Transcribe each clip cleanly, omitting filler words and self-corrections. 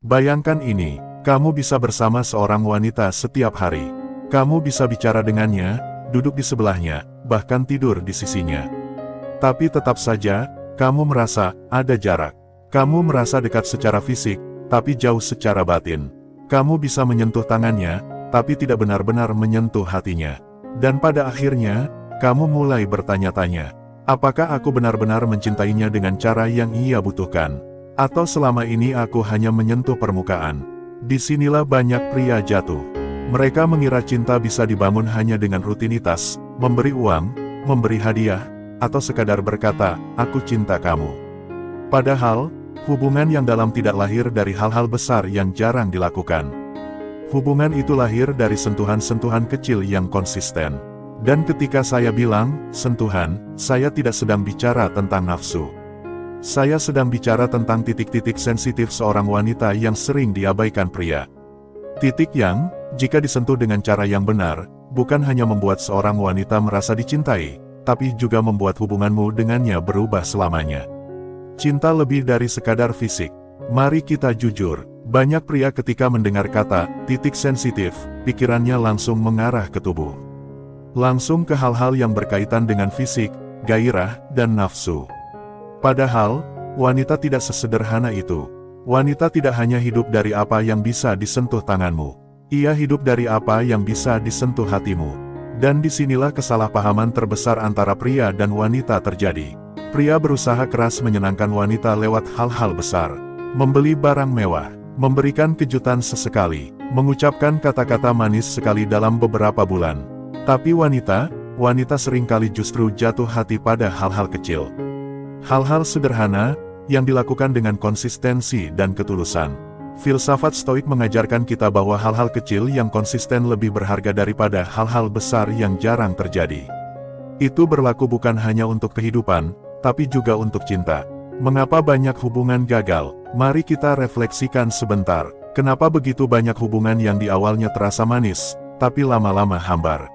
Bayangkan ini, kamu bisa bersama seorang wanita setiap hari. Kamu bisa bicara dengannya, duduk di sebelahnya, bahkan tidur di sisinya. Tapi tetap saja, kamu merasa ada jarak. Kamu merasa dekat secara fisik, tapi jauh secara batin. Kamu bisa menyentuh tangannya, tapi tidak benar-benar menyentuh hatinya. Dan pada akhirnya, kamu mulai bertanya-tanya, apakah aku benar-benar mencintainya dengan cara yang ia butuhkan? Atau selama ini aku hanya menyentuh permukaan? Disinilah banyak pria jatuh. Mereka mengira cinta bisa dibangun hanya dengan rutinitas, memberi uang, memberi hadiah, atau sekadar berkata, aku cinta kamu. Padahal, hubungan yang dalam tidak lahir dari hal-hal besar yang jarang dilakukan. Hubungan itu lahir dari sentuhan-sentuhan kecil yang konsisten. Dan ketika saya bilang, sentuhan, saya tidak sedang bicara tentang nafsu. Saya sedang bicara tentang titik-titik sensitif seorang wanita yang sering diabaikan pria. Titik yang, jika disentuh dengan cara yang benar, bukan hanya membuat seorang wanita merasa dicintai, tapi juga membuat hubunganmu dengannya berubah selamanya. Cinta lebih dari sekadar fisik. Mari kita jujur, banyak pria ketika mendengar kata titik sensitif, pikirannya langsung mengarah ke tubuh. Langsung ke hal-hal yang berkaitan dengan fisik, gairah, dan nafsu. Padahal, wanita tidak sesederhana itu. Wanita tidak hanya hidup dari apa yang bisa disentuh tanganmu. Ia hidup dari apa yang bisa disentuh hatimu. Dan disinilah kesalahpahaman terbesar antara pria dan wanita terjadi. Pria berusaha keras menyenangkan wanita lewat hal-hal besar. Membeli barang mewah, memberikan kejutan sesekali, mengucapkan kata-kata manis sekali dalam beberapa bulan. Tapi wanita seringkali justru jatuh hati pada hal-hal kecil. Hal-hal sederhana, yang dilakukan dengan konsistensi dan ketulusan. Filsafat Stoik mengajarkan kita bahwa hal-hal kecil yang konsisten lebih berharga daripada hal-hal besar yang jarang terjadi. Itu berlaku bukan hanya untuk kehidupan, tapi juga untuk cinta. Mengapa banyak hubungan gagal? Mari kita refleksikan sebentar. Kenapa begitu banyak hubungan yang di awalnya terasa manis, tapi lama-lama hambar?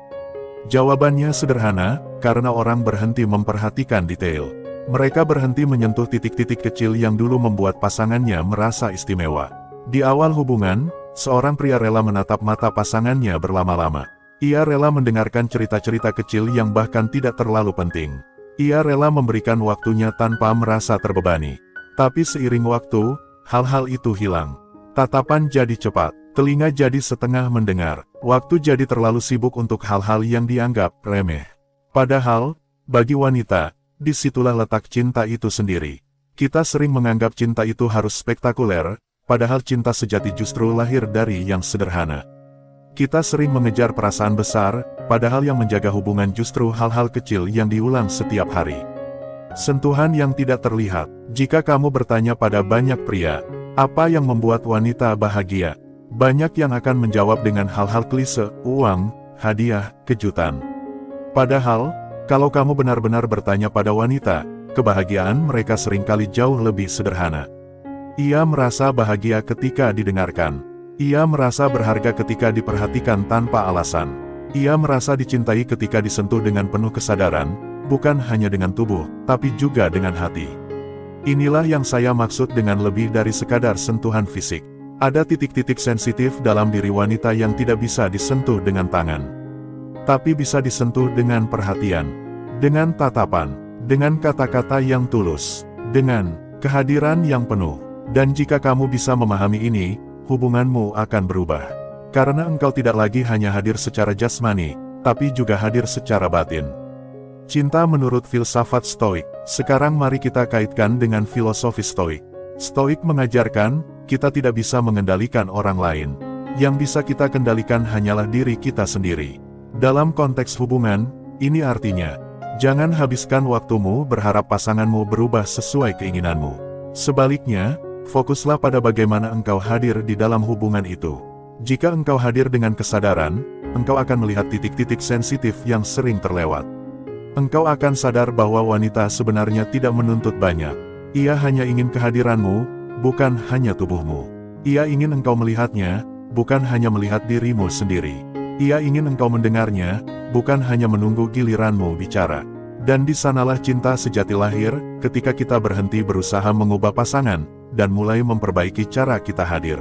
Jawabannya sederhana, karena orang berhenti memperhatikan detail. Mereka berhenti menyentuh titik-titik kecil yang dulu membuat pasangannya merasa istimewa. Di awal hubungan, seorang pria rela menatap mata pasangannya berlama-lama. Ia rela mendengarkan cerita-cerita kecil yang bahkan tidak terlalu penting. Ia rela memberikan waktunya tanpa merasa terbebani. Tapi seiring waktu, hal-hal itu hilang. Tatapan jadi cepat, telinga jadi setengah mendengar, waktu jadi terlalu sibuk untuk hal-hal yang dianggap remeh. Padahal, bagi wanita, disitulah letak cinta itu sendiri. Kita sering menganggap cinta itu harus spektakuler, padahal cinta sejati justru lahir dari yang sederhana. Kita sering mengejar perasaan besar, padahal yang menjaga hubungan justru hal-hal kecil yang diulang setiap hari. Sentuhan yang tidak terlihat. Jika kamu bertanya pada banyak pria, apa yang membuat wanita bahagia? Banyak yang akan menjawab dengan hal-hal klise, uang, hadiah, kejutan. Padahal, kalau kamu benar-benar bertanya pada wanita, kebahagiaan mereka seringkali jauh lebih sederhana. Ia merasa bahagia ketika didengarkan. Ia merasa berharga ketika diperhatikan tanpa alasan. Ia merasa dicintai ketika disentuh dengan penuh kesadaran, bukan hanya dengan tubuh, tapi juga dengan hati. Inilah yang saya maksud dengan lebih dari sekadar sentuhan fisik. Ada titik-titik sensitif dalam diri wanita yang tidak bisa disentuh dengan tangan. Tapi bisa disentuh dengan perhatian, dengan tatapan, dengan kata-kata yang tulus, dengan kehadiran yang penuh. Dan jika kamu bisa memahami ini, hubunganmu akan berubah. Karena engkau tidak lagi hanya hadir secara jasmani, tapi juga hadir secara batin. Cinta menurut filsafat Stoik. Sekarang mari kita kaitkan dengan filosofi Stoik. Stoik mengajarkan, kita tidak bisa mengendalikan orang lain. Yang bisa kita kendalikan hanyalah diri kita sendiri. Dalam konteks hubungan, ini artinya, jangan habiskan waktumu berharap pasanganmu berubah sesuai keinginanmu. Sebaliknya, fokuslah pada bagaimana engkau hadir di dalam hubungan itu. Jika engkau hadir dengan kesadaran, engkau akan melihat titik-titik sensitif yang sering terlewat. Engkau akan sadar bahwa wanita sebenarnya tidak menuntut banyak. Ia hanya ingin kehadiranmu, bukan hanya tubuhmu. Ia ingin engkau melihatnya, bukan hanya melihat dirimu sendiri. Ia ingin engkau mendengarnya, bukan hanya menunggu giliranmu bicara. Dan di sanalah cinta sejati lahir, ketika kita berhenti berusaha mengubah pasangan, dan mulai memperbaiki cara kita hadir.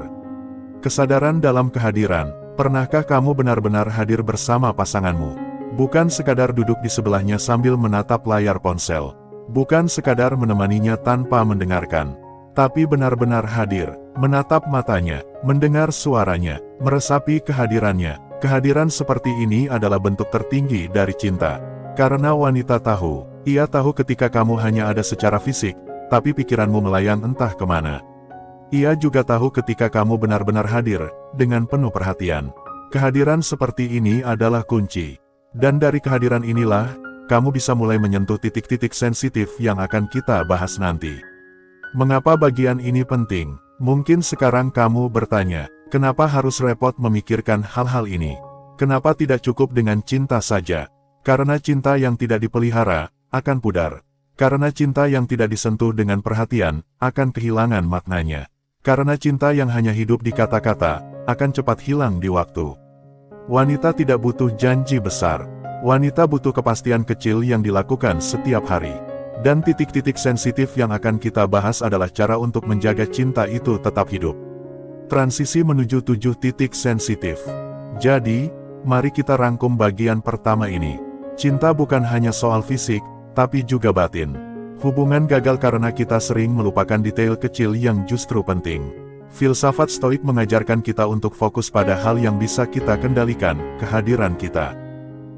Kesadaran dalam kehadiran. Pernahkah kamu benar-benar hadir bersama pasanganmu? Bukan sekadar duduk di sebelahnya sambil menatap layar ponsel. Bukan sekadar menemaninya tanpa mendengarkan. Tapi benar-benar hadir, menatap matanya, mendengar suaranya, meresapi kehadirannya. Kehadiran seperti ini adalah bentuk tertinggi dari cinta. Karena wanita tahu, ia tahu ketika kamu hanya ada secara fisik, tapi pikiranmu melayang entah kemana. Ia juga tahu ketika kamu benar-benar hadir, dengan penuh perhatian. Kehadiran seperti ini adalah kunci. Dan dari kehadiran inilah, kamu bisa mulai menyentuh titik-titik sensitif yang akan kita bahas nanti. Mengapa bagian ini penting? Mungkin sekarang kamu bertanya, kenapa harus repot memikirkan hal-hal ini? Kenapa tidak cukup dengan cinta saja? Karena cinta yang tidak dipelihara, akan pudar. Karena cinta yang tidak disentuh dengan perhatian, akan kehilangan maknanya. Karena cinta yang hanya hidup di kata-kata, akan cepat hilang di waktu. Wanita tidak butuh janji besar. Wanita butuh kepastian kecil yang dilakukan setiap hari. Dan titik-titik sensitif yang akan kita bahas adalah cara untuk menjaga cinta itu tetap hidup. Transisi menuju 7 titik sensitif. Jadi, mari kita rangkum bagian pertama ini. Cinta bukan hanya soal fisik, tapi juga batin. Hubungan gagal karena kita sering melupakan detail kecil yang justru penting. Filsafat Stoik mengajarkan kita untuk fokus pada hal yang bisa kita kendalikan, kehadiran kita.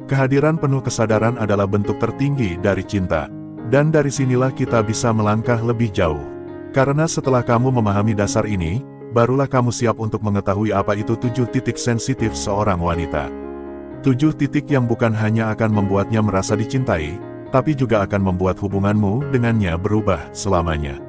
Kehadiran penuh kesadaran adalah bentuk tertinggi dari cinta. Dan dari sinilah kita bisa melangkah lebih jauh. Karena setelah kamu memahami dasar ini, barulah kamu siap untuk mengetahui apa itu 7 titik sensitif seorang wanita. 7 titik yang bukan hanya akan membuatnya merasa dicintai, tapi juga akan membuat hubunganmu dengannya berubah selamanya.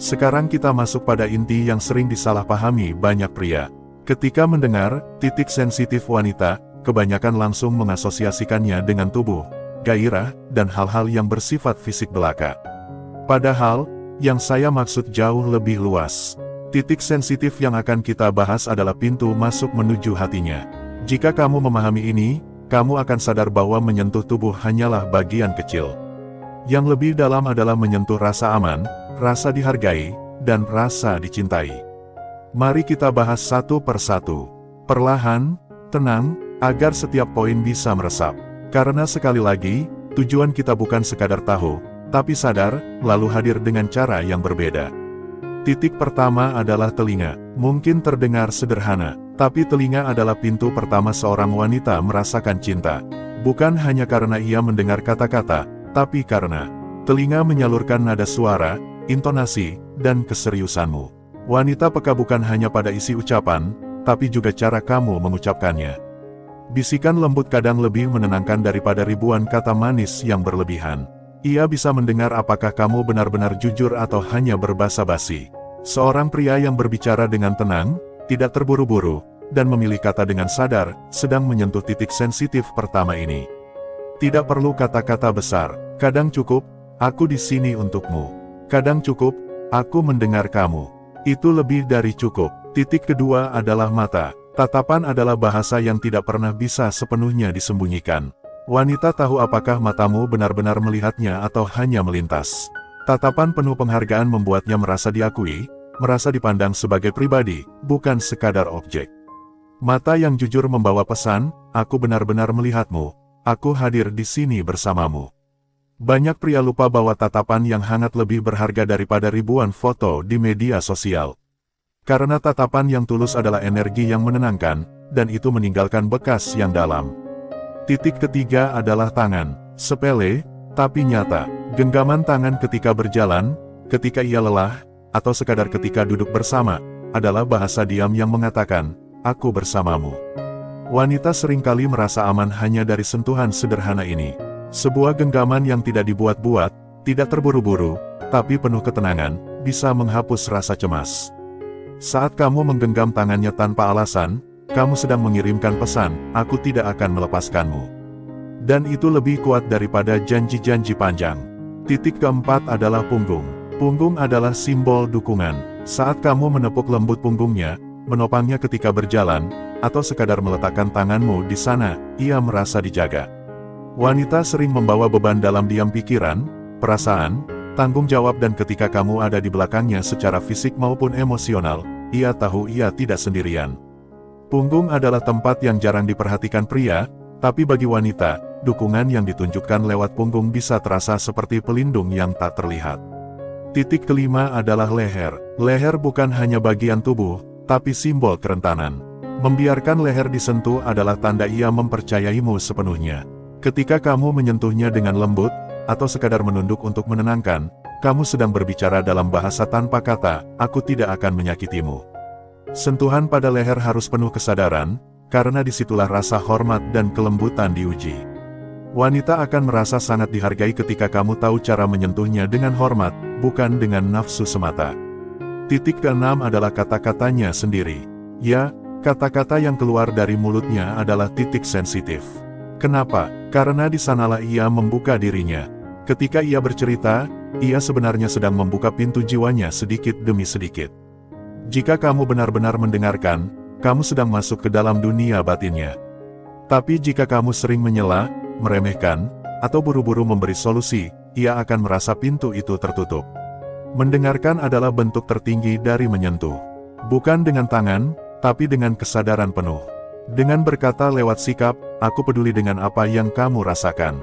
Sekarang kita masuk pada inti yang sering disalahpahami banyak pria. Ketika mendengar titik sensitif wanita, kebanyakan langsung mengasosiasikannya dengan tubuh, gairah, dan hal-hal yang bersifat fisik belaka. Padahal, yang saya maksud jauh lebih luas. Titik sensitif yang akan kita bahas adalah pintu masuk menuju hatinya. Jika kamu memahami ini, kamu akan sadar bahwa menyentuh tubuh hanyalah bagian kecil. Yang lebih dalam adalah menyentuh rasa aman, rasa dihargai, dan rasa dicintai. Mari kita bahas satu persatu. Perlahan, tenang, agar setiap poin bisa meresap. Karena sekali lagi, tujuan kita bukan sekadar tahu, tapi sadar, lalu hadir dengan cara yang berbeda. Titik pertama adalah telinga. Mungkin terdengar sederhana, tapi telinga adalah pintu pertama seorang wanita merasakan cinta. Bukan hanya karena ia mendengar kata-kata, tapi karena telinga menyalurkan nada suara, intonasi, dan keseriusanmu. Wanita peka bukan hanya pada isi ucapan, tapi juga cara kamu mengucapkannya. Bisikan lembut kadang lebih menenangkan daripada ribuan kata manis yang berlebihan. Ia bisa mendengar apakah kamu benar-benar jujur atau hanya berbasa-basi. Seorang pria yang berbicara dengan tenang, tidak terburu-buru, dan memilih kata dengan sadar, sedang menyentuh titik sensitif pertama ini. Tidak perlu kata-kata besar, kadang cukup, aku di sini untukmu. Kadang cukup, aku mendengar kamu. Itu lebih dari cukup. Titik kedua adalah mata. Tatapan adalah bahasa yang tidak pernah bisa sepenuhnya disembunyikan. Wanita tahu apakah matamu benar-benar melihatnya atau hanya melintas. Tatapan penuh penghargaan membuatnya merasa diakui, merasa dipandang sebagai pribadi, bukan sekadar objek. Mata yang jujur membawa pesan, aku benar-benar melihatmu, aku hadir di sini bersamamu. Banyak pria lupa bahwa tatapan yang hangat lebih berharga daripada ribuan foto di media sosial. Karena tatapan yang tulus adalah energi yang menenangkan, dan itu meninggalkan bekas yang dalam. Titik ketiga adalah tangan. Sepele, tapi nyata. Genggaman tangan ketika berjalan, ketika ia lelah, atau sekadar ketika duduk bersama, adalah bahasa diam yang mengatakan, aku bersamamu. Wanita seringkali merasa aman hanya dari sentuhan sederhana ini. Sebuah genggaman yang tidak dibuat-buat, tidak terburu-buru, tapi penuh ketenangan, bisa menghapus rasa cemas. Saat kamu menggenggam tangannya tanpa alasan, kamu sedang mengirimkan pesan, aku tidak akan melepaskanmu. Dan itu lebih kuat daripada janji-janji panjang. Titik keempat adalah punggung. Punggung adalah simbol dukungan. Saat kamu menepuk lembut punggungnya, menopangnya ketika berjalan, atau sekadar meletakkan tanganmu di sana, ia merasa dijaga. Wanita sering membawa beban dalam diam pikiran, perasaan, tanggung jawab dan ketika kamu ada di belakangnya secara fisik maupun emosional, ia tahu ia tidak sendirian. Punggung adalah tempat yang jarang diperhatikan pria, tapi bagi wanita, dukungan yang ditunjukkan lewat punggung bisa terasa seperti pelindung yang tak terlihat. Titik kelima adalah leher. Leher bukan hanya bagian tubuh, tapi simbol kerentanan. Membiarkan leher disentuh adalah tanda ia mempercayaimu sepenuhnya. Ketika kamu menyentuhnya dengan lembut, atau sekadar menunduk untuk menenangkan, kamu sedang berbicara dalam bahasa tanpa kata, aku tidak akan menyakitimu. Sentuhan pada leher harus penuh kesadaran, karena disitulah rasa hormat dan kelembutan diuji. Wanita akan merasa sangat dihargai ketika kamu tahu cara menyentuhnya dengan hormat, bukan dengan nafsu semata. Titik keenam adalah kata-katanya sendiri. Ya, kata-kata yang keluar dari mulutnya adalah titik sensitif. Kenapa? Karena di sanalah ia membuka dirinya. Ketika ia bercerita, ia sebenarnya sedang membuka pintu jiwanya sedikit demi sedikit. Jika kamu benar-benar mendengarkan, kamu sedang masuk ke dalam dunia batinnya. Tapi jika kamu sering menyela, meremehkan, atau buru-buru memberi solusi, ia akan merasa pintu itu tertutup. Mendengarkan adalah bentuk tertinggi dari menyentuh. Bukan dengan tangan, tapi dengan kesadaran penuh. Dengan berkata lewat sikap, aku peduli dengan apa yang kamu rasakan.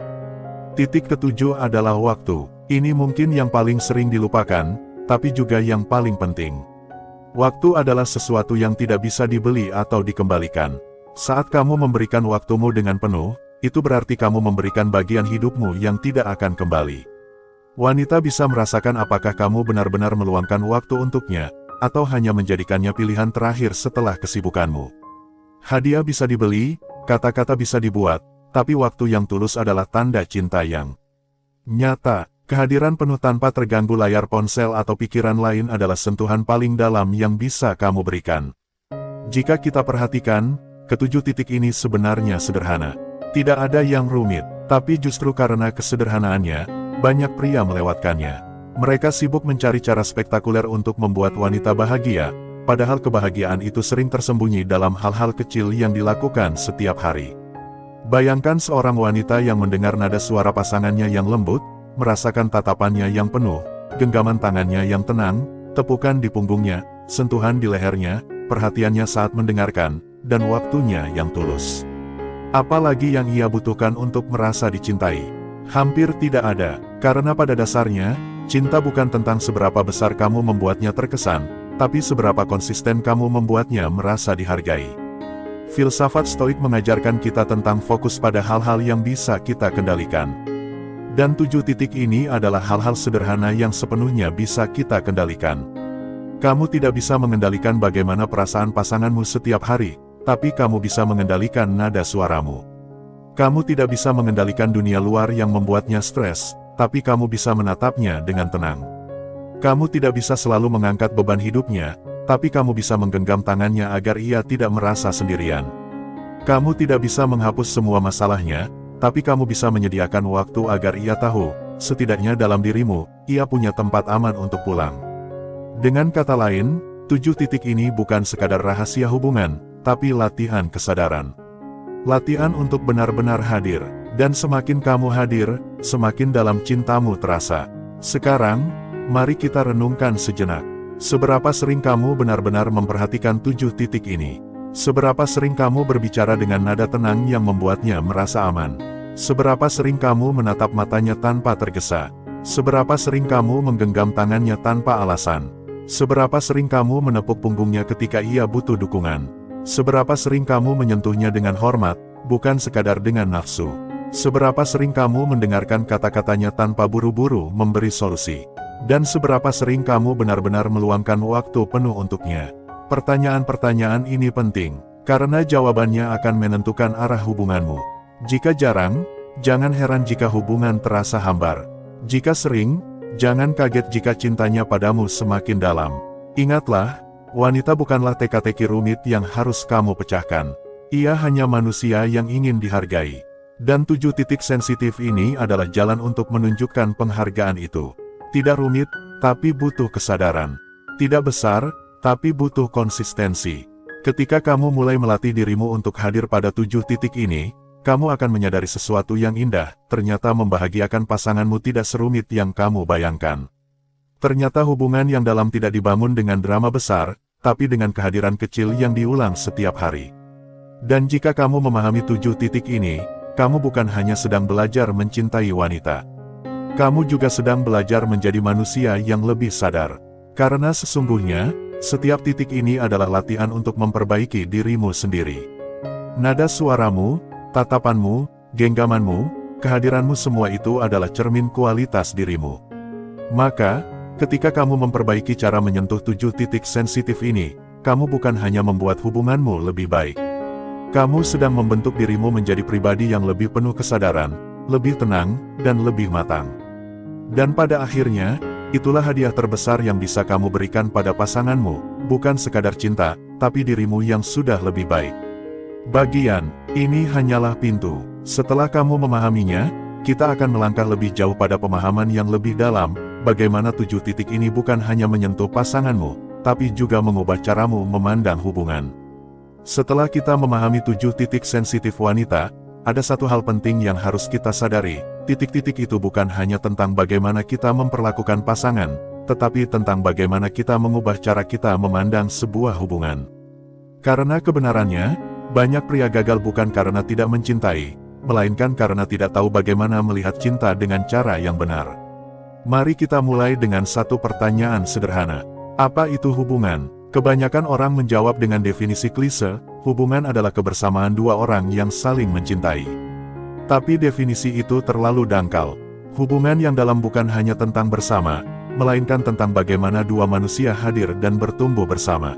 Titik ketujuh adalah waktu. Ini mungkin yang paling sering dilupakan, tapi juga yang paling penting. Waktu adalah sesuatu yang tidak bisa dibeli atau dikembalikan. Saat kamu memberikan waktumu dengan penuh, itu berarti kamu memberikan bagian hidupmu yang tidak akan kembali. Wanita bisa merasakan apakah kamu benar-benar meluangkan waktu untuknya, atau hanya menjadikannya pilihan terakhir setelah kesibukanmu. Hadiah bisa dibeli, kata-kata bisa dibuat, tapi waktu yang tulus adalah tanda cinta yang nyata. Kehadiran penuh tanpa terganggu layar ponsel atau pikiran lain adalah sentuhan paling dalam yang bisa kamu berikan. Jika kita perhatikan, ketujuh titik ini sebenarnya sederhana. Tidak ada yang rumit, tapi justru karena kesederhanaannya, banyak pria melewatkannya. Mereka sibuk mencari cara spektakuler untuk membuat wanita bahagia, padahal kebahagiaan itu sering tersembunyi dalam hal-hal kecil yang dilakukan setiap hari. Bayangkan seorang wanita yang mendengar nada suara pasangannya yang lembut, merasakan tatapannya yang penuh, genggaman tangannya yang tenang, tepukan di punggungnya, sentuhan di lehernya, perhatiannya saat mendengarkan, dan waktunya yang tulus. Apalagi yang ia butuhkan untuk merasa dicintai? Hampir tidak ada, karena pada dasarnya, cinta bukan tentang seberapa besar kamu membuatnya terkesan, tapi seberapa konsisten kamu membuatnya merasa dihargai. Filsafat Stoik mengajarkan kita tentang fokus pada hal-hal yang bisa kita kendalikan. Dan 7 titik ini adalah hal-hal sederhana yang sepenuhnya bisa kita kendalikan. Kamu tidak bisa mengendalikan bagaimana perasaan pasanganmu setiap hari, tapi kamu bisa mengendalikan nada suaramu. Kamu tidak bisa mengendalikan dunia luar yang membuatnya stres, tapi kamu bisa menatapnya dengan tenang. Kamu tidak bisa selalu mengangkat beban hidupnya, tapi kamu bisa menggenggam tangannya agar ia tidak merasa sendirian. Kamu tidak bisa menghapus semua masalahnya, tapi kamu bisa menyediakan waktu agar ia tahu, setidaknya dalam dirimu, ia punya tempat aman untuk pulang. Dengan kata lain, 7 titik ini bukan sekadar rahasia hubungan, tapi latihan kesadaran. Latihan untuk benar-benar hadir, dan semakin kamu hadir, semakin dalam cintamu terasa. Sekarang, mari kita renungkan sejenak. Seberapa sering kamu benar-benar memperhatikan 7 titik ini? Seberapa sering kamu berbicara dengan nada tenang yang membuatnya merasa aman? Seberapa sering kamu menatap matanya tanpa tergesa? Seberapa sering kamu menggenggam tangannya tanpa alasan? Seberapa sering kamu menepuk punggungnya ketika ia butuh dukungan? Seberapa sering kamu menyentuhnya dengan hormat, bukan sekadar dengan nafsu? Seberapa sering kamu mendengarkan kata-katanya tanpa buru-buru memberi solusi? Dan seberapa sering kamu benar-benar meluangkan waktu penuh untuknya? Pertanyaan-pertanyaan ini penting, karena jawabannya akan menentukan arah hubunganmu. Jika jarang, jangan heran jika hubungan terasa hambar. Jika sering, jangan kaget jika cintanya padamu semakin dalam. Ingatlah, wanita bukanlah teka-teki rumit yang harus kamu pecahkan. Ia hanya manusia yang ingin dihargai. Dan 7 titik sensitif ini adalah jalan untuk menunjukkan penghargaan itu. Tidak rumit, tapi butuh kesadaran. Tidak besar, tapi butuh konsistensi. Ketika kamu mulai melatih dirimu untuk hadir pada 7 titik ini, kamu akan menyadari sesuatu yang indah, ternyata membahagiakan pasanganmu tidak serumit yang kamu bayangkan. Ternyata hubungan yang dalam tidak dibangun dengan drama besar, tapi dengan kehadiran kecil yang diulang setiap hari. Dan jika kamu memahami 7 titik ini, kamu bukan hanya sedang belajar mencintai wanita. Kamu juga sedang belajar menjadi manusia yang lebih sadar. Karena sesungguhnya, setiap titik ini adalah latihan untuk memperbaiki dirimu sendiri. Nada suaramu, tatapanmu, genggamanmu, kehadiranmu semua itu adalah cermin kualitas dirimu. Maka, ketika kamu memperbaiki cara menyentuh 7 titik sensitif ini, kamu bukan hanya membuat hubunganmu lebih baik. Kamu sedang membentuk dirimu menjadi pribadi yang lebih penuh kesadaran, lebih tenang, dan lebih matang. Dan pada akhirnya, itulah hadiah terbesar yang bisa kamu berikan pada pasanganmu, bukan sekadar cinta, tapi dirimu yang sudah lebih baik. Bagian ini hanyalah pintu. Setelah kamu memahaminya, kita akan melangkah lebih jauh pada pemahaman yang lebih dalam, bagaimana 7 titik ini bukan hanya menyentuh pasanganmu, tapi juga mengubah caramu memandang hubungan. Setelah kita memahami 7 titik sensitif wanita, ada satu hal penting yang harus kita sadari, titik-titik itu bukan hanya tentang bagaimana kita memperlakukan pasangan, tetapi tentang bagaimana kita mengubah cara kita memandang sebuah hubungan. Karena kebenarannya, banyak pria gagal bukan karena tidak mencintai, melainkan karena tidak tahu bagaimana melihat cinta dengan cara yang benar. Mari kita mulai dengan satu pertanyaan sederhana. Apa itu hubungan? Kebanyakan orang menjawab dengan definisi klise, hubungan adalah kebersamaan dua orang yang saling mencintai. Tapi definisi itu terlalu dangkal. Hubungan yang dalam bukan hanya tentang bersama, melainkan tentang bagaimana dua manusia hadir dan bertumbuh bersama.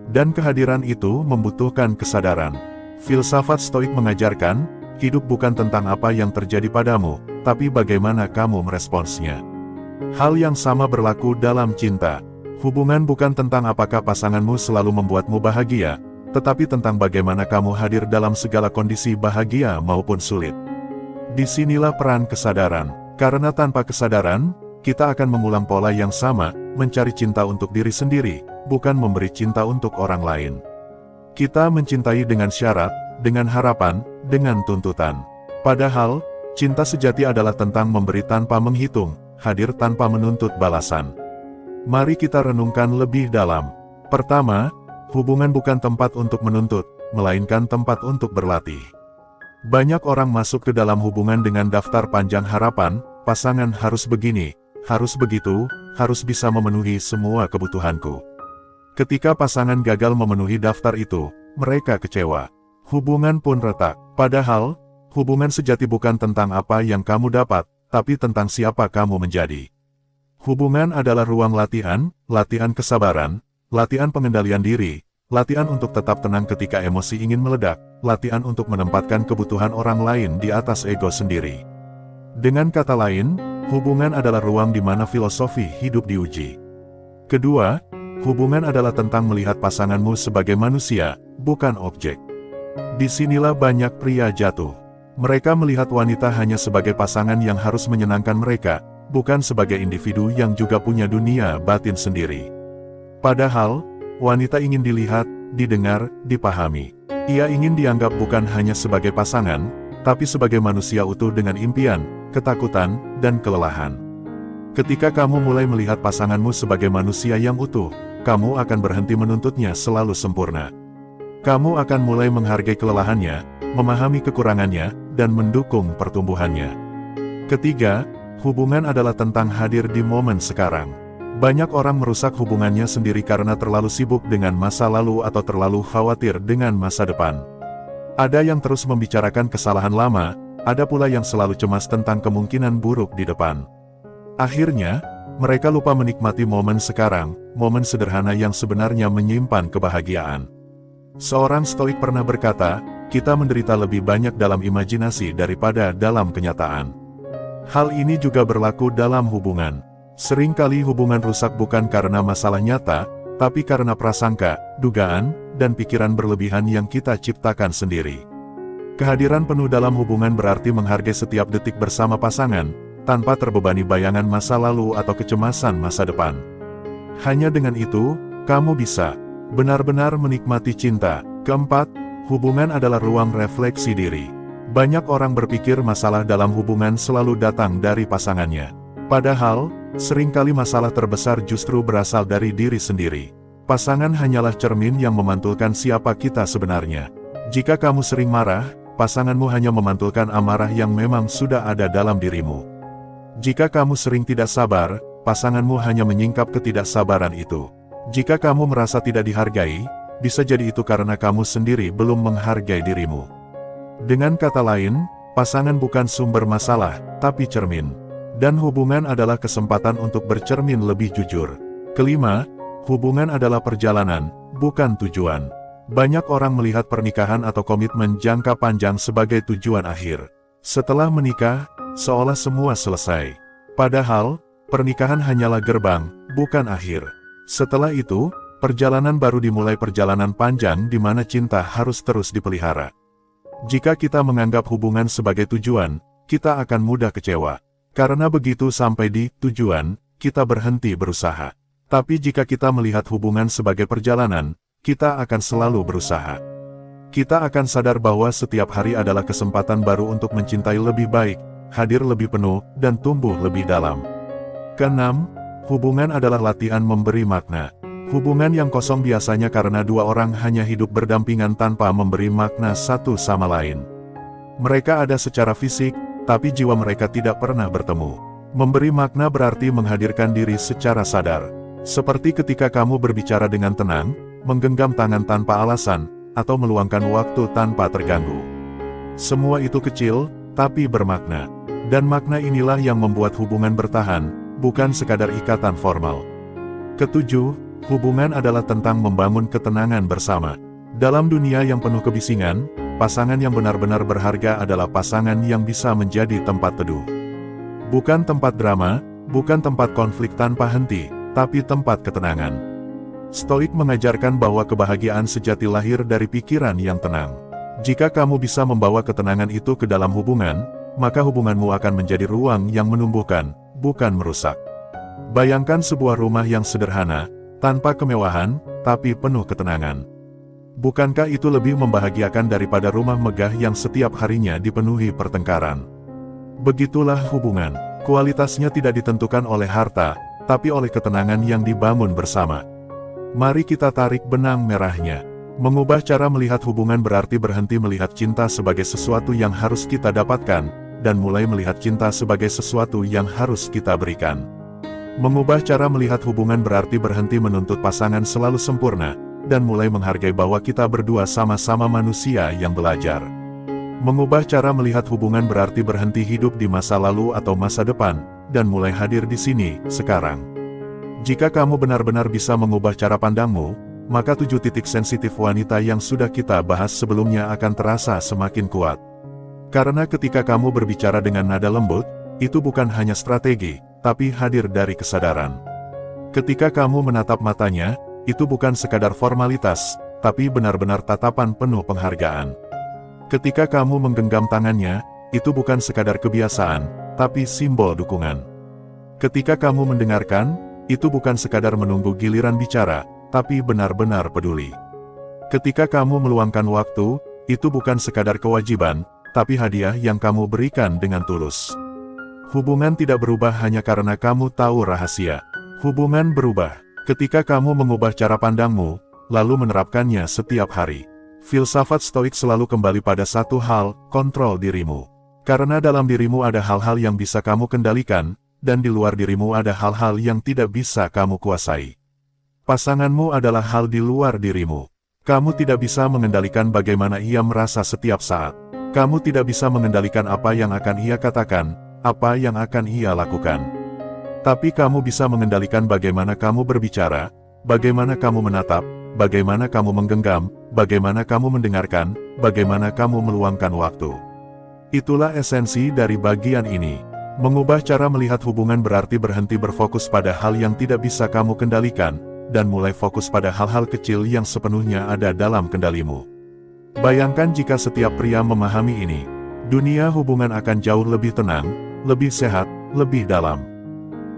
Dan kehadiran itu membutuhkan kesadaran. Filsafat Stoik mengajarkan, hidup bukan tentang apa yang terjadi padamu, tapi bagaimana kamu meresponsnya. Hal yang sama berlaku dalam cinta. Hubungan bukan tentang apakah pasanganmu selalu membuatmu bahagia, tetapi tentang bagaimana kamu hadir dalam segala kondisi bahagia maupun sulit. Disinilah peran kesadaran. Karena tanpa kesadaran, kita akan mengulang pola yang sama, mencari cinta untuk diri sendiri, bukan memberi cinta untuk orang lain. Kita mencintai dengan syarat, dengan harapan, dengan tuntutan. Padahal, cinta sejati adalah tentang memberi tanpa menghitung, hadir tanpa menuntut balasan. Mari kita renungkan lebih dalam. Pertama, hubungan bukan tempat untuk menuntut, melainkan tempat untuk berlatih. Banyak orang masuk ke dalam hubungan dengan daftar panjang harapan, pasangan harus begini, harus begitu, harus bisa memenuhi semua kebutuhanku. Ketika pasangan gagal memenuhi daftar itu, mereka kecewa. Hubungan pun retak. Padahal, hubungan sejati bukan tentang apa yang kamu dapat, tapi tentang siapa kamu menjadi. Hubungan adalah ruang latihan, latihan kesabaran, latihan pengendalian diri, latihan untuk tetap tenang ketika emosi ingin meledak, latihan untuk menempatkan kebutuhan orang lain di atas ego sendiri. Dengan kata lain, hubungan adalah ruang di mana filosofi hidup diuji. Kedua, hubungan adalah tentang melihat pasanganmu sebagai manusia, bukan objek. Disinilah banyak pria jatuh. Mereka melihat wanita hanya sebagai pasangan yang harus menyenangkan mereka, bukan sebagai individu yang juga punya dunia batin sendiri. Padahal, wanita ingin dilihat, didengar, dipahami. Ia ingin dianggap bukan hanya sebagai pasangan, tapi sebagai manusia utuh dengan impian, ketakutan, dan kelelahan. Ketika kamu mulai melihat pasanganmu sebagai manusia yang utuh, kamu akan berhenti menuntutnya selalu sempurna. Kamu akan mulai menghargai kelelahannya, memahami kekurangannya, dan mendukung pertumbuhannya. Ketiga, hubungan adalah tentang hadir di momen sekarang. Banyak orang merusak hubungannya sendiri karena terlalu sibuk dengan masa lalu atau terlalu khawatir dengan masa depan. Ada yang terus membicarakan kesalahan lama, ada pula yang selalu cemas tentang kemungkinan buruk di depan. Akhirnya, mereka lupa menikmati momen sekarang, momen sederhana yang sebenarnya menyimpan kebahagiaan. Seorang Stoik pernah berkata, kita menderita lebih banyak dalam imajinasi daripada dalam kenyataan. Hal ini juga berlaku dalam hubungan. Seringkali hubungan rusak bukan karena masalah nyata, tapi karena prasangka, dugaan, dan pikiran berlebihan yang kita ciptakan sendiri. Kehadiran penuh dalam hubungan berarti menghargai setiap detik bersama pasangan, tanpa terbebani bayangan masa lalu atau kecemasan masa depan. Hanya dengan itu, kamu bisa benar-benar menikmati cinta. Keempat, hubungan adalah ruang refleksi diri. Banyak orang berpikir masalah dalam hubungan selalu datang dari pasangannya. Padahal, seringkali masalah terbesar justru berasal dari diri sendiri. Pasangan hanyalah cermin yang memantulkan siapa kita sebenarnya. Jika kamu sering marah, pasanganmu hanya memantulkan amarah yang memang sudah ada dalam dirimu. Jika kamu sering tidak sabar, pasanganmu hanya menyingkap ketidaksabaran itu. Jika kamu merasa tidak dihargai, bisa jadi itu karena kamu sendiri belum menghargai dirimu. Dengan kata lain, pasangan bukan sumber masalah, tapi cermin. Dan hubungan adalah kesempatan untuk bercermin lebih jujur. Kelima, hubungan adalah perjalanan, bukan tujuan. Banyak orang melihat pernikahan atau komitmen jangka panjang sebagai tujuan akhir. Setelah menikah, seolah semua selesai. Padahal, pernikahan hanyalah gerbang, bukan akhir. Setelah itu, perjalanan baru dimulai, perjalanan panjang di mana cinta harus terus dipelihara. Jika kita menganggap hubungan sebagai tujuan, kita akan mudah kecewa. Karena begitu sampai di tujuan, kita berhenti berusaha. Tapi jika kita melihat hubungan sebagai perjalanan, kita akan selalu berusaha. Kita akan sadar bahwa setiap hari adalah kesempatan baru untuk mencintai lebih baik, hadir lebih penuh, dan tumbuh lebih dalam. Keenam, hubungan adalah latihan memberi makna. Hubungan yang kosong biasanya karena dua orang hanya hidup berdampingan tanpa memberi makna satu sama lain. Mereka ada secara fisik, tapi jiwa mereka tidak pernah bertemu. Memberi makna berarti menghadirkan diri secara sadar. Seperti ketika kamu berbicara dengan tenang, menggenggam tangan tanpa alasan, atau meluangkan waktu tanpa terganggu. Semua itu kecil, tapi bermakna. Dan makna inilah yang membuat hubungan bertahan, bukan sekadar ikatan formal. Ketujuh, hubungan adalah tentang membangun ketenangan bersama. Dalam dunia yang penuh kebisingan, pasangan yang benar-benar berharga adalah pasangan yang bisa menjadi tempat teduh. Bukan tempat drama, bukan tempat konflik tanpa henti, tapi tempat ketenangan. Stoik mengajarkan bahwa kebahagiaan sejati lahir dari pikiran yang tenang. Jika kamu bisa membawa ketenangan itu ke dalam hubungan, maka hubunganmu akan menjadi ruang yang menumbuhkan, bukan merusak. Bayangkan sebuah rumah yang sederhana, tanpa kemewahan, tapi penuh ketenangan. Bukankah itu lebih membahagiakan daripada rumah megah yang setiap harinya dipenuhi pertengkaran? Begitulah hubungan. Kualitasnya tidak ditentukan oleh harta, tapi oleh ketenangan yang dibangun bersama. Mari kita tarik benang merahnya. Mengubah cara melihat hubungan berarti berhenti melihat cinta sebagai sesuatu yang harus kita dapatkan, dan mulai melihat cinta sebagai sesuatu yang harus kita berikan. Mengubah cara melihat hubungan berarti berhenti menuntut pasangan selalu sempurna, dan mulai menghargai bahwa kita berdua sama-sama manusia yang belajar. Mengubah cara melihat hubungan berarti berhenti hidup di masa lalu atau masa depan, dan mulai hadir di sini, sekarang. Jika kamu benar-benar bisa mengubah cara pandangmu, maka 7 titik sensitif wanita yang sudah kita bahas sebelumnya akan terasa semakin kuat. Karena ketika kamu berbicara dengan nada lembut, itu bukan hanya strategi, tapi hadir dari kesadaran. Ketika kamu menatap matanya, itu bukan sekadar formalitas, tapi benar-benar tatapan penuh penghargaan. Ketika kamu menggenggam tangannya, itu bukan sekadar kebiasaan, tapi simbol dukungan. Ketika kamu mendengarkan, itu bukan sekadar menunggu giliran bicara, tapi benar-benar peduli. Ketika kamu meluangkan waktu, itu bukan sekadar kewajiban, tapi hadiah yang kamu berikan dengan tulus. Hubungan tidak berubah hanya karena kamu tahu rahasia. Hubungan berubah ketika kamu mengubah cara pandangmu, lalu menerapkannya setiap hari. Filsafat Stoik selalu kembali pada satu hal, kontrol dirimu. Karena dalam dirimu ada hal-hal yang bisa kamu kendalikan, dan di luar dirimu ada hal-hal yang tidak bisa kamu kuasai. Pasanganmu adalah hal di luar dirimu. Kamu tidak bisa mengendalikan bagaimana ia merasa setiap saat. Kamu tidak bisa mengendalikan apa yang akan ia katakan, apa yang akan ia lakukan. Tapi kamu bisa mengendalikan bagaimana kamu berbicara, bagaimana kamu menatap, bagaimana kamu menggenggam, bagaimana kamu mendengarkan, bagaimana kamu meluangkan waktu. Itulah esensi dari bagian ini. Mengubah cara melihat hubungan berarti berhenti berfokus pada hal yang tidak bisa kamu kendalikan, dan mulai fokus pada hal-hal kecil yang sepenuhnya ada dalam kendalimu. Bayangkan jika setiap pria memahami ini, dunia hubungan akan jauh lebih tenang, lebih sehat, lebih dalam.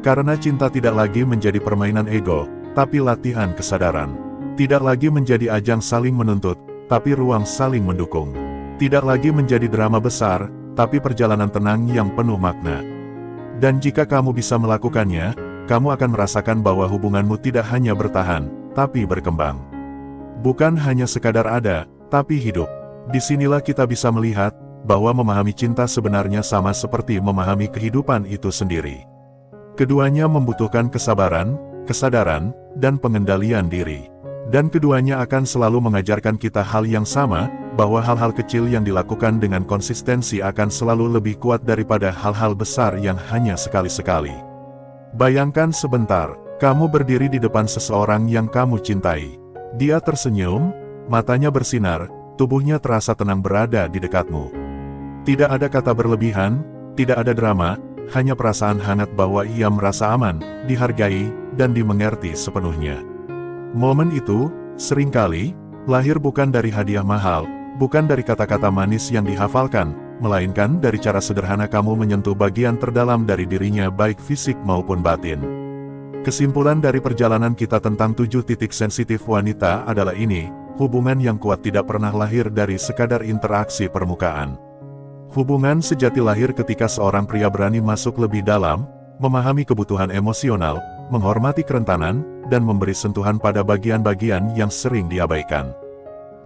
Karena cinta tidak lagi menjadi permainan ego, tapi latihan kesadaran. Tidak lagi menjadi ajang saling menuntut, tapi ruang saling mendukung. Tidak lagi menjadi drama besar, tapi perjalanan tenang yang penuh makna. Dan jika kamu bisa melakukannya, kamu akan merasakan bahwa hubunganmu tidak hanya bertahan, tapi berkembang. Bukan hanya sekadar ada, tapi hidup. Disinilah kita bisa melihat bahwa memahami cinta sebenarnya sama seperti memahami kehidupan itu sendiri. Keduanya membutuhkan kesabaran, kesadaran, dan pengendalian diri. Dan keduanya akan selalu mengajarkan kita hal yang sama, bahwa hal-hal kecil yang dilakukan dengan konsistensi akan selalu lebih kuat daripada hal-hal besar yang hanya sekali-sekali. Bayangkan sebentar, kamu berdiri di depan seseorang yang kamu cintai. Dia tersenyum, matanya bersinar, tubuhnya terasa tenang berada di dekatmu. Tidak ada kata berlebihan, tidak ada drama, hanya perasaan hangat bahwa ia merasa aman, dihargai, dan dimengerti sepenuhnya. Momen itu, seringkali, lahir bukan dari hadiah mahal, bukan dari kata-kata manis yang dihafalkan, melainkan dari cara sederhana kamu menyentuh bagian terdalam dari dirinya baik fisik maupun batin. Kesimpulan dari perjalanan kita tentang 7 titik sensitif wanita adalah ini, hubungan yang kuat tidak pernah lahir dari sekadar interaksi permukaan. Hubungan sejati lahir ketika seorang pria berani masuk lebih dalam, memahami kebutuhan emosional, menghormati kerentanan, dan memberi sentuhan pada bagian-bagian yang sering diabaikan.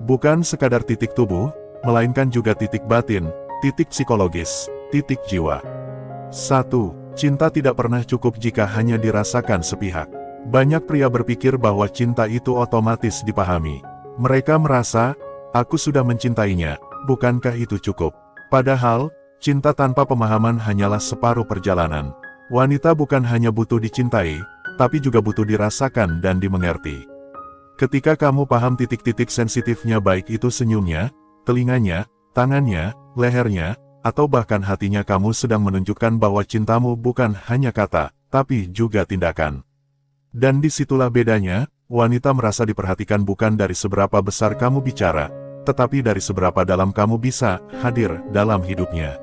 Bukan sekadar titik tubuh, melainkan juga titik batin, titik psikologis, titik jiwa. 1. Cinta tidak pernah cukup jika hanya dirasakan sepihak. Banyak pria berpikir bahwa cinta itu otomatis dipahami. Mereka merasa, aku sudah mencintainya, bukankah itu cukup? Padahal, cinta tanpa pemahaman hanyalah separuh perjalanan. Wanita bukan hanya butuh dicintai, tapi juga butuh dirasakan dan dimengerti. Ketika kamu paham titik-titik sensitifnya baik itu senyumnya, telinganya, tangannya, lehernya, atau bahkan hatinya, kamu sedang menunjukkan bahwa cintamu bukan hanya kata, tapi juga tindakan. Dan disitulah bedanya, wanita merasa diperhatikan bukan dari seberapa besar kamu bicara, tetapi dari seberapa dalam kamu bisa hadir dalam hidupnya.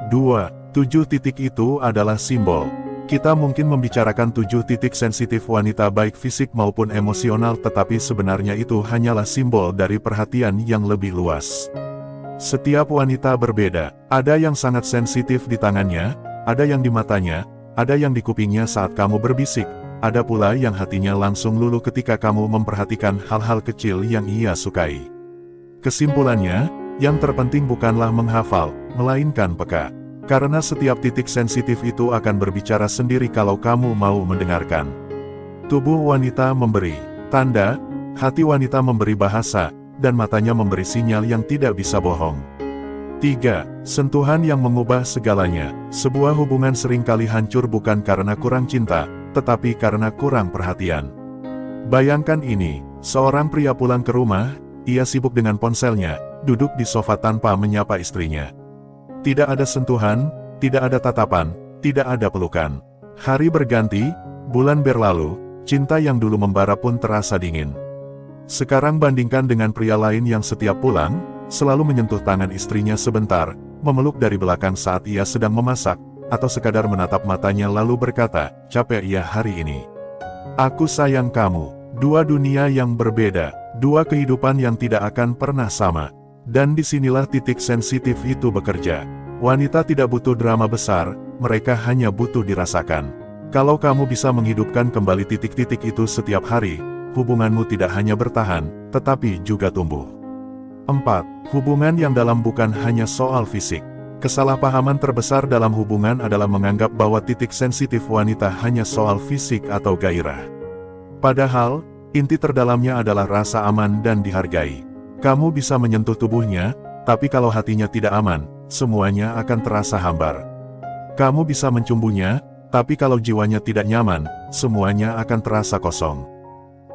2. 7 titik itu adalah simbol. Kita mungkin membicarakan 7 titik sensitif wanita baik fisik maupun emosional, tetapi sebenarnya itu hanyalah simbol dari perhatian yang lebih luas. Setiap wanita berbeda, ada yang sangat sensitif di tangannya, ada yang di matanya, ada yang di kupingnya saat kamu berbisik, ada pula yang hatinya langsung luluh ketika kamu memperhatikan hal-hal kecil yang ia sukai. Kesimpulannya, yang terpenting bukanlah menghafal, melainkan peka. Karena setiap titik sensitif itu akan berbicara sendiri kalau kamu mau mendengarkan. Tubuh wanita memberi tanda, hati wanita memberi bahasa, dan matanya memberi sinyal yang tidak bisa bohong. 3. Sentuhan yang mengubah segalanya. Sebuah hubungan seringkali hancur bukan karena kurang cinta, tetapi karena kurang perhatian. Bayangkan ini, seorang pria pulang ke rumah, ia sibuk dengan ponselnya, duduk di sofa tanpa menyapa istrinya. Tidak ada sentuhan, tidak ada tatapan, tidak ada pelukan. Hari berganti, bulan berlalu, cinta yang dulu membara pun terasa dingin. Sekarang bandingkan dengan pria lain yang setiap pulang, selalu menyentuh tangan istrinya sebentar, memeluk dari belakang saat ia sedang memasak, atau sekadar menatap matanya lalu berkata, capek ya hari ini. Aku sayang kamu. 2 dunia yang berbeda, 2 kehidupan yang tidak akan pernah sama. Dan disinilah titik sensitif itu bekerja. Wanita tidak butuh drama besar, mereka hanya butuh dirasakan. Kalau kamu bisa menghidupkan kembali titik-titik itu setiap hari, hubunganmu tidak hanya bertahan, tetapi juga tumbuh. 4. Hubungan yang dalam bukan hanya soal fisik. Kesalahpahaman terbesar dalam hubungan adalah menganggap bahwa titik sensitif wanita hanya soal fisik atau gairah. Padahal, inti terdalamnya adalah rasa aman dan dihargai. Kamu bisa menyentuh tubuhnya, tapi kalau hatinya tidak aman, semuanya akan terasa hambar. Kamu bisa mencumbunya, tapi kalau jiwanya tidak nyaman, semuanya akan terasa kosong.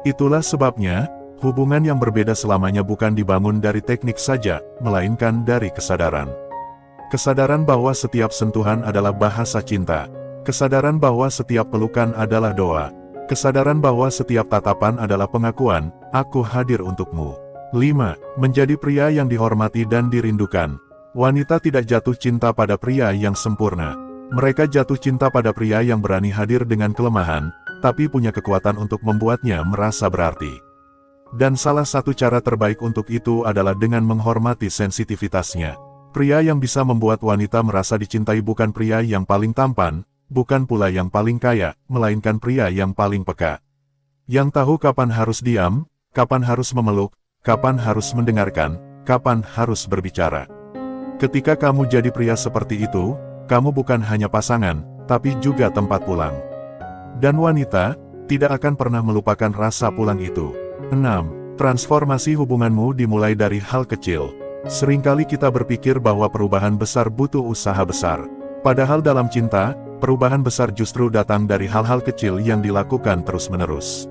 Itulah sebabnya, hubungan yang berbeda selamanya bukan dibangun dari teknik saja, melainkan dari kesadaran. Kesadaran bahwa setiap sentuhan adalah bahasa cinta. Kesadaran bahwa setiap pelukan adalah doa. Kesadaran bahwa setiap tatapan adalah pengakuan, aku hadir untukmu. 5. Menjadi pria yang dihormati dan dirindukan. Wanita tidak jatuh cinta pada pria yang sempurna. Mereka jatuh cinta pada pria yang berani hadir dengan kelemahan, tapi punya kekuatan untuk membuatnya merasa berarti. Dan salah satu cara terbaik untuk itu adalah dengan menghormati sensitivitasnya. Pria yang bisa membuat wanita merasa dicintai bukan pria yang paling tampan, bukan pula yang paling kaya, melainkan pria yang paling peka. Yang tahu kapan harus diam, kapan harus memeluk, kapan harus mendengarkan, kapan harus berbicara. Ketika kamu jadi pria seperti itu, kamu bukan hanya pasangan, tapi juga tempat pulang. Dan wanita tidak akan pernah melupakan rasa pulang itu. 6. Transformasi hubunganmu dimulai dari hal kecil. Seringkali kita berpikir bahwa perubahan besar butuh usaha besar. Padahal dalam cinta, perubahan besar justru datang dari hal-hal kecil yang dilakukan terus-menerus.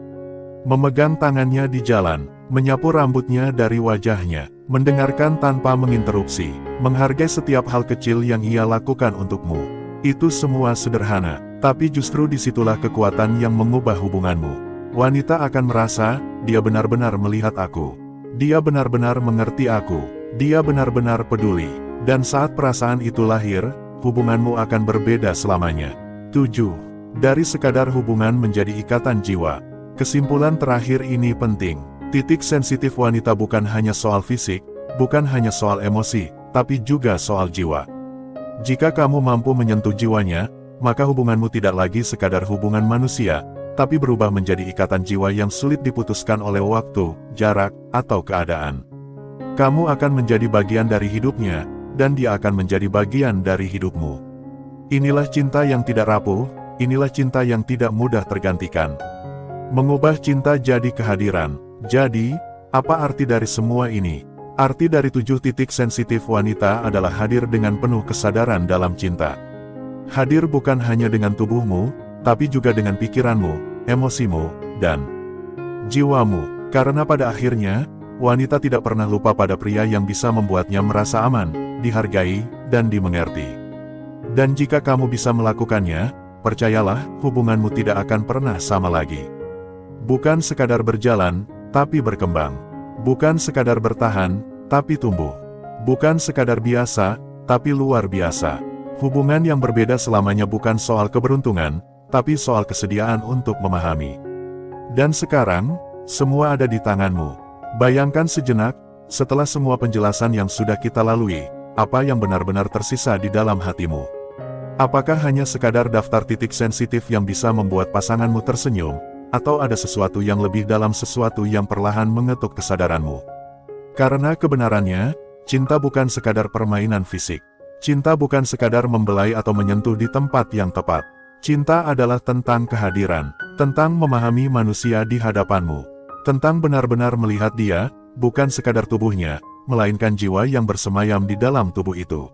Memegang tangannya di jalan, menyapu rambutnya dari wajahnya, mendengarkan tanpa menginterupsi, menghargai setiap hal kecil yang ia lakukan untukmu. Itu semua sederhana, tapi justru disitulah kekuatan yang mengubah hubunganmu. Wanita akan merasa, dia benar-benar melihat aku. Dia benar-benar mengerti aku. Dia benar-benar peduli. Dan saat perasaan itu lahir, hubunganmu akan berbeda selamanya. 7. Dari sekadar hubungan menjadi ikatan jiwa. Kesimpulan terakhir ini penting. Titik sensitif wanita bukan hanya soal fisik, bukan hanya soal emosi, tapi juga soal jiwa. Jika kamu mampu menyentuh jiwanya, maka hubunganmu tidak lagi sekadar hubungan manusia, tapi berubah menjadi ikatan jiwa yang sulit diputuskan oleh waktu, jarak, atau keadaan. Kamu akan menjadi bagian dari hidupnya, dan dia akan menjadi bagian dari hidupmu. Inilah cinta yang tidak rapuh, inilah cinta yang tidak mudah tergantikan. Mengubah cinta jadi kehadiran. Jadi, apa arti dari semua ini? Arti dari 7 titik sensitif wanita adalah hadir dengan penuh kesadaran dalam cinta. Hadir bukan hanya dengan tubuhmu, tapi juga dengan pikiranmu, emosimu, dan jiwamu. Karena pada akhirnya, wanita tidak pernah lupa pada pria yang bisa membuatnya merasa aman, dihargai, dan dimengerti. Dan jika kamu bisa melakukannya, percayalah, hubunganmu tidak akan pernah sama lagi. Bukan sekadar berjalan, tapi berkembang. Bukan sekadar bertahan, tapi tumbuh. Bukan sekadar biasa, tapi luar biasa. Hubungan yang berbeda selamanya bukan soal keberuntungan, tapi soal kesediaan untuk memahami. Dan sekarang, semua ada di tanganmu. Bayangkan sejenak, setelah semua penjelasan yang sudah kita lalui, apa yang benar-benar tersisa di dalam hatimu? Apakah hanya sekadar daftar titik sensitif yang bisa membuat pasanganmu tersenyum, atau ada sesuatu yang lebih dalam, sesuatu yang perlahan mengetuk kesadaranmu? Karena kebenarannya, cinta bukan sekadar permainan fisik. Cinta bukan sekadar membelai atau menyentuh di tempat yang tepat. Cinta adalah tentang kehadiran, tentang memahami manusia di hadapanmu. Tentang benar-benar melihat dia, bukan sekadar tubuhnya, melainkan jiwa yang bersemayam di dalam tubuh itu.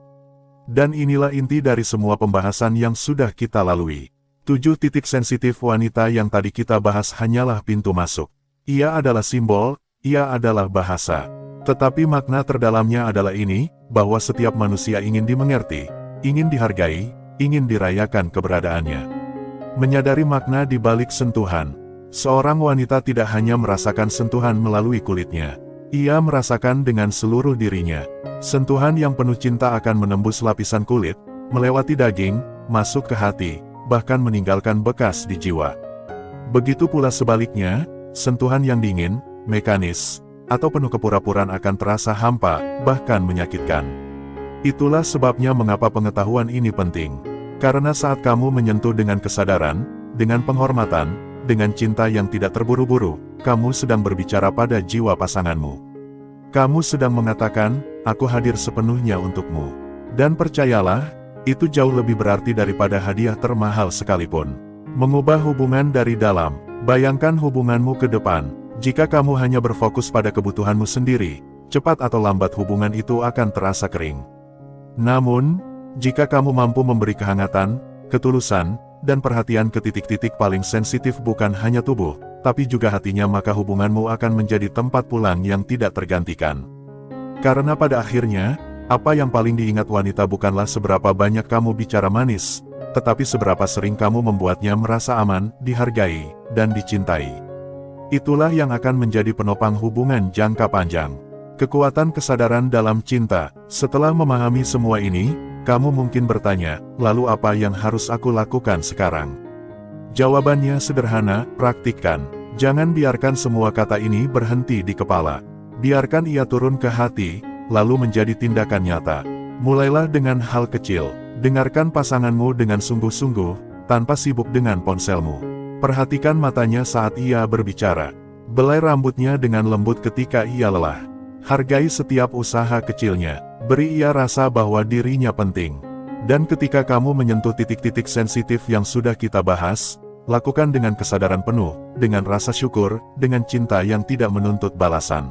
Dan inilah inti dari semua pembahasan yang sudah kita lalui. 7 titik sensitif wanita yang tadi kita bahas hanyalah pintu masuk. Ia adalah simbol, ia adalah bahasa. Tetapi makna terdalamnya adalah ini, bahwa setiap manusia ingin dimengerti, ingin dihargai, ingin dirayakan keberadaannya. Menyadari makna di balik sentuhan. Seorang wanita tidak hanya merasakan sentuhan melalui kulitnya. Ia merasakan dengan seluruh dirinya. Sentuhan yang penuh cinta akan menembus lapisan kulit, melewati daging, masuk ke hati, bahkan meninggalkan bekas di jiwa. Begitu pula sebaliknya, sentuhan yang dingin, mekanis, atau penuh kepura-puraan akan terasa hampa, bahkan menyakitkan. Itulah sebabnya mengapa pengetahuan ini penting. Karena saat kamu menyentuh dengan kesadaran, dengan penghormatan, dengan cinta yang tidak terburu-buru, kamu sedang berbicara pada jiwa pasanganmu. Kamu sedang mengatakan, aku hadir sepenuhnya untukmu. Dan percayalah, itu jauh lebih berarti daripada hadiah termahal sekalipun. Mengubah hubungan dari dalam. Bayangkan hubunganmu ke depan. Jika kamu hanya berfokus pada kebutuhanmu sendiri, cepat atau lambat hubungan itu akan terasa kering. Namun, jika kamu mampu memberi kehangatan, ketulusan, dan perhatian ke titik-titik paling sensitif bukan hanya tubuh, tapi juga hatinya, maka hubunganmu akan menjadi tempat pulang yang tidak tergantikan. Karena pada akhirnya, apa yang paling diingat wanita bukanlah seberapa banyak kamu bicara manis, tetapi seberapa sering kamu membuatnya merasa aman, dihargai, dan dicintai. Itulah yang akan menjadi penopang hubungan jangka panjang. Kekuatan kesadaran dalam cinta. Setelah memahami semua ini, kamu mungkin bertanya, lalu apa yang harus aku lakukan sekarang? Jawabannya sederhana, praktikkan. Jangan biarkan semua kata ini berhenti di kepala. Biarkan ia turun ke hati, lalu menjadi tindakan nyata. Mulailah dengan hal kecil. Dengarkan pasanganmu dengan sungguh-sungguh, tanpa sibuk dengan ponselmu. Perhatikan matanya saat ia berbicara. Belai rambutnya dengan lembut ketika ia lelah. Hargai setiap usaha kecilnya. Beri ia rasa bahwa dirinya penting. Dan ketika kamu menyentuh titik-titik sensitif yang sudah kita bahas, lakukan dengan kesadaran penuh, dengan rasa syukur, dengan cinta yang tidak menuntut balasan.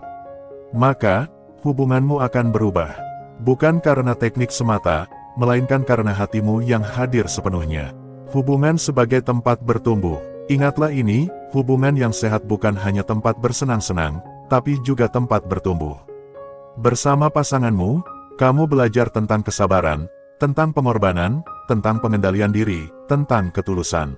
Maka, hubunganmu akan berubah. Bukan karena teknik semata, melainkan karena hatimu yang hadir sepenuhnya. Hubungan sebagai tempat bertumbuh. Ingatlah ini, hubungan yang sehat bukan hanya tempat bersenang-senang, tapi juga tempat bertumbuh. Bersama pasanganmu, kamu belajar tentang kesabaran, tentang pengorbanan, tentang pengendalian diri, tentang ketulusan.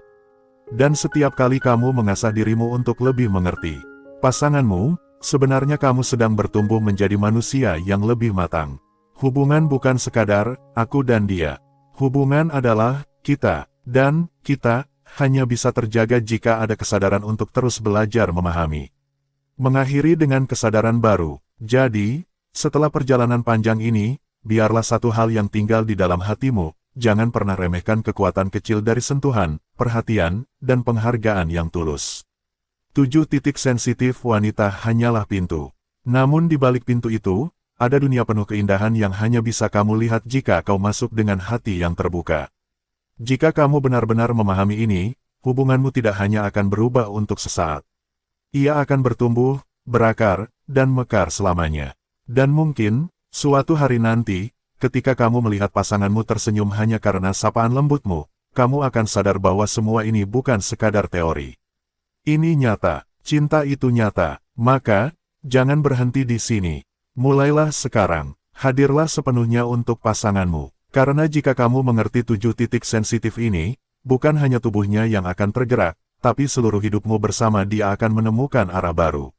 Dan setiap kali kamu mengasah dirimu untuk lebih mengerti pasanganmu, sebenarnya kamu sedang bertumbuh menjadi manusia yang lebih matang. Hubungan bukan sekadar aku dan dia. Hubungan adalah kita, dan kita hanya bisa terjaga jika ada kesadaran untuk terus belajar memahami. Mengakhiri dengan kesadaran baru. Jadi, setelah perjalanan panjang ini, biarlah satu hal yang tinggal di dalam hatimu, jangan pernah remehkan kekuatan kecil dari sentuhan, perhatian, dan penghargaan yang tulus. 7 titik sensitif wanita hanyalah pintu. Namun di balik pintu itu, ada dunia penuh keindahan yang hanya bisa kamu lihat jika kau masuk dengan hati yang terbuka. Jika kamu benar-benar memahami ini, hubunganmu tidak hanya akan berubah untuk sesaat. Ia akan bertumbuh, berakar, dan mekar selamanya. Dan mungkin, suatu hari nanti, ketika kamu melihat pasanganmu tersenyum hanya karena sapaan lembutmu, kamu akan sadar bahwa semua ini bukan sekadar teori. Ini nyata, cinta itu nyata, maka, jangan berhenti di sini. Mulailah sekarang, hadirlah sepenuhnya untuk pasanganmu. Karena jika kamu mengerti 7 titik sensitif ini, bukan hanya tubuhnya yang akan tergerak, tapi seluruh hidupmu bersama dia akan menemukan arah baru.